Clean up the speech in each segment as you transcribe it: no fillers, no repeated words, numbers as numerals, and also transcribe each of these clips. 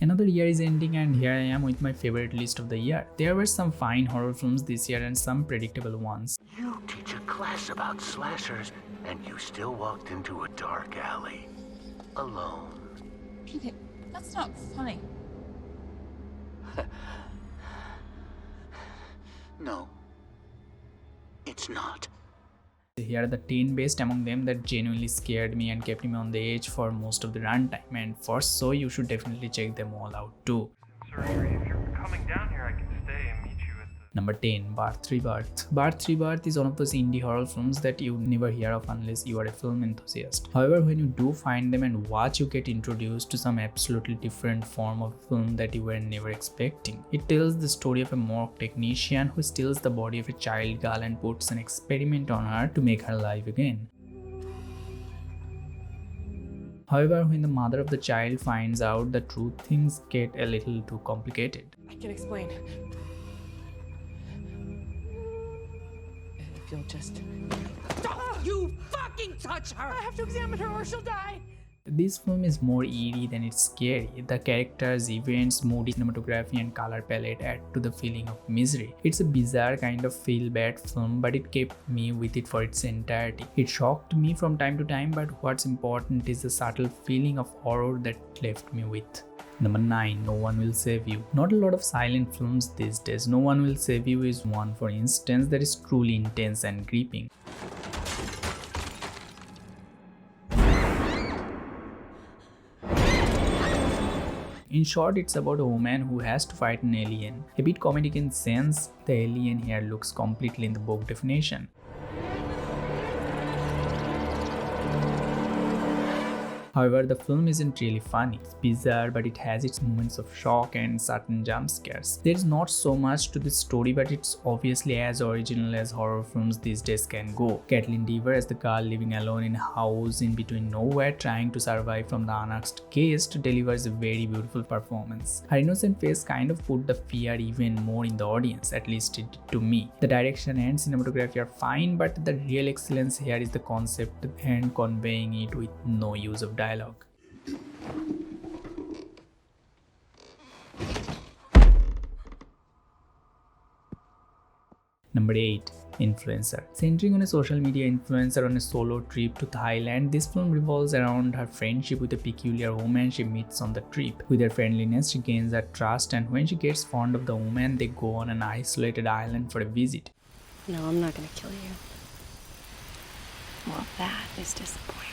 Another year is ending and here I am with my favorite list of the year. There were some fine horror films this year and some predictable ones. You teach a class about slashers and you still walked into a dark alley. Alone. PJ, that's not funny. No. It's not. Here are the 10 best among them that genuinely scared me and kept me on the edge for most of the runtime, and for so you should definitely check them all out too. Sir Avery, if you're coming down here, I can stay and meet you at the... Number 10. Birth Rebirth. Birth Rebirth is one of those indie horror films that you never hear of unless you are a film enthusiast. However, when you do find them and watch, you get introduced to some absolutely different form of film that you were never expecting. It tells the story of a morgue technician who steals the body of a child girl and puts an experiment on her to make her alive again. However, when the mother of the child finds out the truth, things get a little too complicated. I can explain. If you'll just... Don't you fucking touch her! I have to examine her or she'll die! This film is more eerie than it's scary. The characters, events, moody cinematography and color palette add to the feeling of misery. It's a bizarre kind of feel-bad film, but it kept me with it for its entirety. It shocked me from time to time, but what's important is the subtle feeling of horror that left me with. Number 9. No One Will Save You. Not a lot of silent films these days. No One Will Save You is one, for instance, that is truly intense and gripping. In short, it's about a woman who has to fight an alien. A bit comedic in sense, the alien here looks completely in the book definition. However, the film isn't really funny. It's bizarre, but it has its moments of shock and certain jump scares. There's not so much to this story, but it's obviously as original as horror films these days can go. Caitlin Dever as the girl living alone in a house in between nowhere trying to survive from the unasked guest delivers a very beautiful performance. Her innocent face kind of put the fear even more in the audience, at least it did to me. The direction and cinematography are fine, but the real excellence here is the concept and conveying it with no use of dialogue. Number 8. Influencer. Centering on a social media influencer on a solo trip to Thailand, this film revolves around her friendship with a peculiar woman she meets on the trip. With her friendliness, she gains her trust, and when she gets fond of the woman, they go on an isolated island for a visit. No, I'm not gonna kill you. Well, that is disappointing.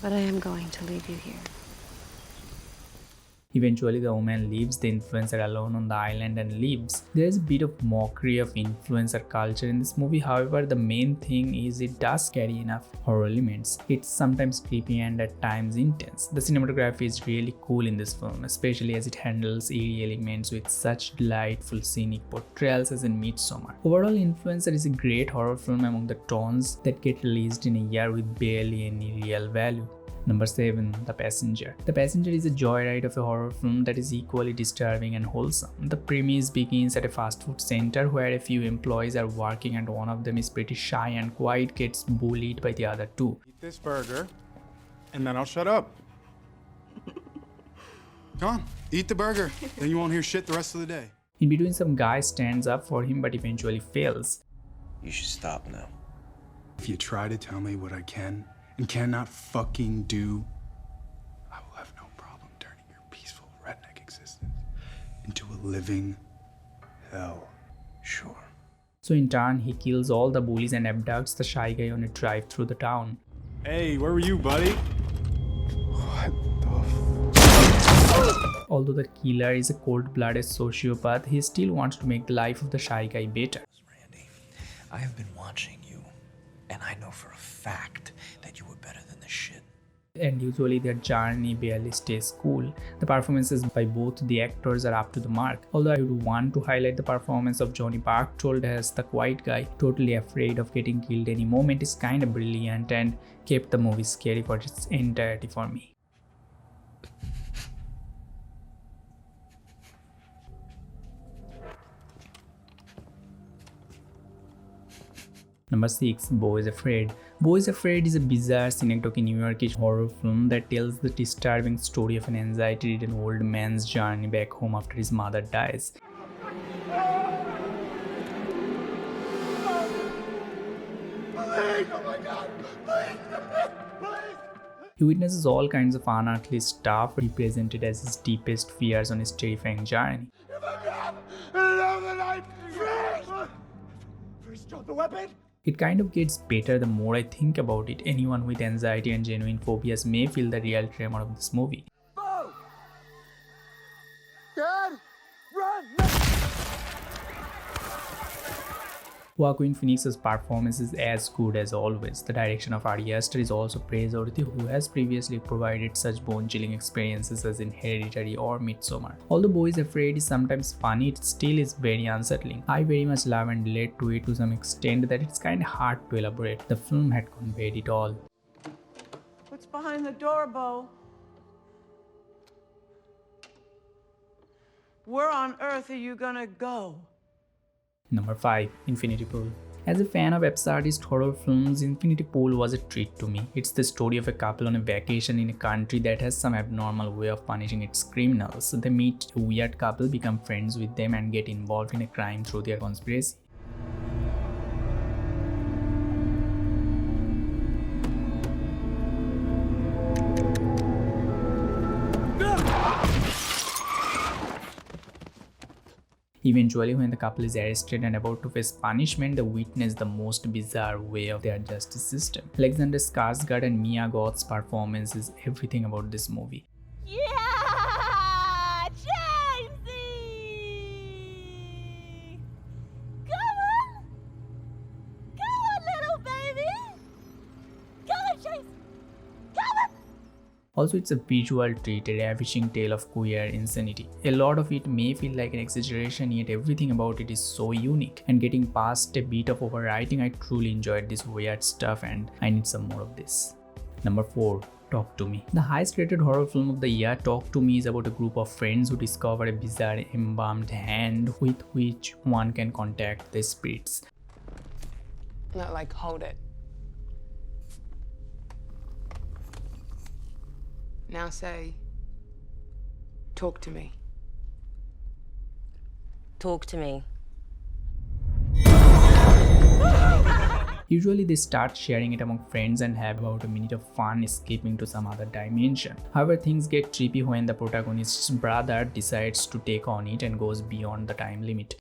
But I am going to leave you here. Eventually, the woman leaves the influencer alone on the island and leaves. There is a bit of mockery of influencer culture in this movie. However, the main thing is it does carry enough horror elements. It's sometimes creepy and at times intense. The cinematography is really cool in this film, especially as it handles eerie elements with such delightful scenic portrayals as in Midsommar. Overall, Influencer is a great horror film among the tons that get released in a year with barely any real value. Number 7. The Passenger. The Passenger is a joyride of a horror film that is equally disturbing and wholesome. The premise begins at a fast food center where a few employees are working and one of them is pretty shy and quiet, gets bullied by the other two. Eat this burger, and then I'll shut up. Come on, eat the burger, then you won't hear shit the rest of the day. In between, some guy stands up for him but eventually fails. You should stop now. If you try to tell me what I can and cannot fucking do, I will have no problem turning your peaceful redneck existence into a living hell. Sure. So in turn, he kills all the bullies and abducts the shy guy on a drive through the town. Hey, where were you, buddy? What the Although the killer is a cold-blooded sociopath, he still wants to make the life of the shy guy better. Randy, I have been watching you, and I know for a fact that you were better than this shit. And usually their journey barely stays cool. The performances by both the actors are up to the mark. Although I would want to highlight the performance of Johnny Parktold as the quiet guy, totally afraid of getting killed any moment, is kinda brilliant and kept the movie scary for its entirety for me. Number 6. Beau is Afraid. Boys Afraid is a bizarre synecdoche New Yorkish horror film that tells the disturbing story of an anxiety-ridden old man's journey back home after his mother dies. He witnesses all kinds of unearthly stuff represented as his deepest fears on his terrifying journey. It kind of gets better the more I think about it. Anyone with anxiety and genuine phobias may feel the real tremor of this movie. Joaquin Phoenix's performance is as good as always. The direction of Ari Aster is also praiseworthy, who has previously provided such bone-chilling experiences as in Hereditary or Midsommar. Although Boys Afraid is sometimes funny, it still is very unsettling. I very much love and relate to it to some extent that it's kinda hard to elaborate. The film had conveyed it all. What's behind the door, Bo? Where on earth are you gonna go? Number 5. Infinity Pool. As a fan of absurdist horror films, Infinity Pool was a treat to me. It's the story of a couple on a vacation in a country that has some abnormal way of punishing its criminals. They meet a weird couple, become friends with them, and get involved in a crime through their conspiracy. Eventually, when the couple is arrested and about to face punishment, they witness the most bizarre way of their justice system. Alexander Skarsgård and Mia Goth's performance is everything about this movie. Yeah! Jamesy! Come on! Come on, little baby! Come on, Chase! Come on! Also, it's a visual treat, a ravishing tale of queer insanity. A lot of it may feel like an exaggeration, yet everything about it is so unique. And getting past a bit of overwriting, I truly enjoyed this weird stuff and I need some more of this. Number 4. Talk to Me. The highest rated horror film of the year, Talk to Me, is about a group of friends who discover a bizarre embalmed hand with which one can contact the spirits. Not like hold it. Now say, talk to me. Talk to me. Usually they start sharing it among friends and have about a minute of fun escaping to some other dimension. However, things get trippy when the protagonist's brother decides to take on it and goes beyond the time limit.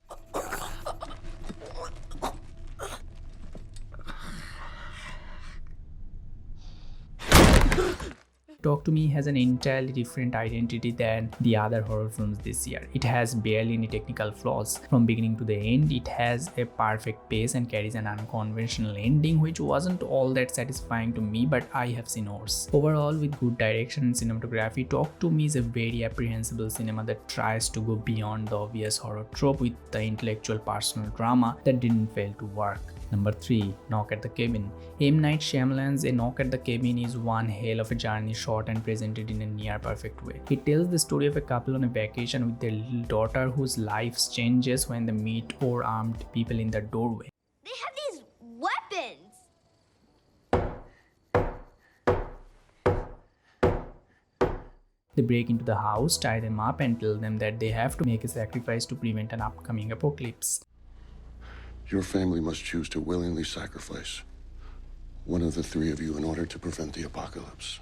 Talk to Me has an entirely different identity than the other horror films this year. It has barely any technical flaws. From beginning to the end, it has a perfect pace and carries an unconventional ending, which wasn't all that satisfying to me, but I have seen worse. Overall, with good direction and cinematography, Talk to Me is a very apprehensible cinema that tries to go beyond the obvious horror trope with the intellectual personal drama that didn't fail to work. Number 3. Knock at the Cabin. M. Night Shyamalan's A Knock at the Cabin is one hell of a journey, shot and presented in a near perfect way. It tells the story of a couple on a vacation with their little daughter whose life changes when they meet armed people in the doorway. They have these weapons! They break into the house, tie them up, and tell them that they have to make a sacrifice to prevent an upcoming apocalypse. Your family must choose to willingly sacrifice one of the three of you in order to prevent the apocalypse.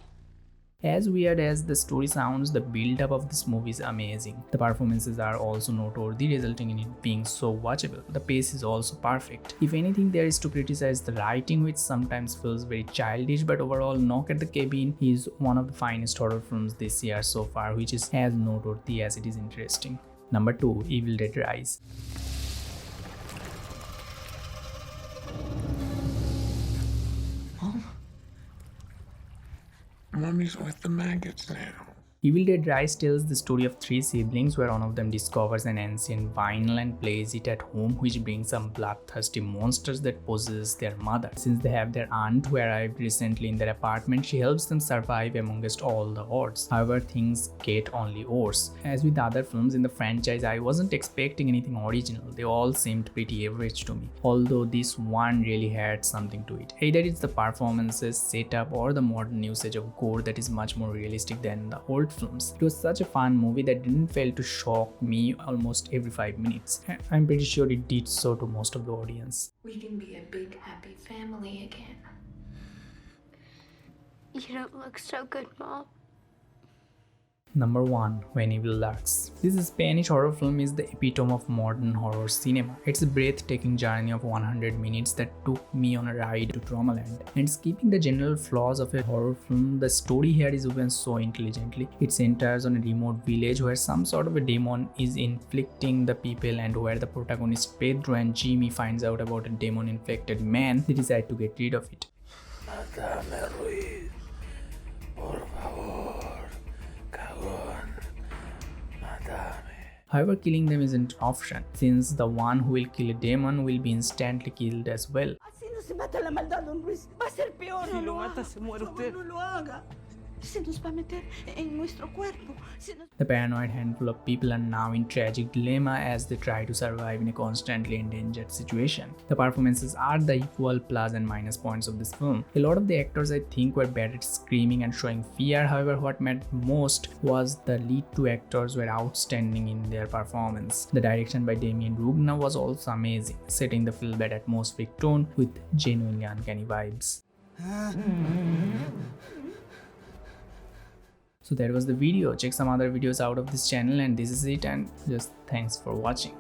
As weird as the story sounds, the build-up of this movie is amazing. The performances are also noteworthy, resulting in it being so watchable. The pace is also perfect. If anything, there is to criticize the writing, which sometimes feels very childish, but overall, Knock at the Cabin is one of the finest horror films this year so far, which is as noteworthy as it is interesting. Number 2. Evil Dead Rise. Mommy's with the maggots now. Evil Dead Rise tells the story of three siblings where one of them discovers an ancient vinyl and plays it at home, which brings some bloodthirsty monsters that possess their mother. Since they have their aunt who arrived recently in their apartment, she helps them survive amongst all the odds. However, things get only worse. As with other films in the franchise, I wasn't expecting anything original. They all seemed pretty average to me, although this one really had something to it. Either it's the performances, setup, or the modern usage of gore that is much more realistic than the old films. It was such a fun movie that didn't fail to shock me almost every 5 minutes. I'm pretty sure it did so to most of the audience. We can be a big happy family again. You don't look so good, Mom. Number 1. When Evil Lurks. This Spanish horror film is the epitome of modern horror cinema. It's a breathtaking journey of 100 minutes that took me on a ride to Traumaland. And skipping the general flaws of a horror film, the story here is woven so intelligently. It centers on a remote village where some sort of a demon is inflicting the people, and where the protagonists Pedro and Jimmy finds out about a demon-infected man. They decide to get rid of it. Mátame, Ruiz. Por favor. However, killing them isn't an option, since the one who will kill a demon will be instantly killed as well. Así no se mata la maldad, don Luis. Va a ser peor. Si lo mata, se muere usted. No lo haga. Se nos va a meter en nuestro cuerpo. The paranoid handful of people are now in tragic dilemma as they try to survive in a constantly endangered situation. The performances are the equal plus and minus points of this film. A lot of the actors I think were bad at screaming and showing fear. However, what mattered most was the lead two actors were outstanding in their performance. The direction by Damien Rugna was also amazing, setting the feel bad atmospheric tone with genuinely uncanny vibes. So that was the video. Check some other videos out of this channel, and this is it, and just thanks for watching.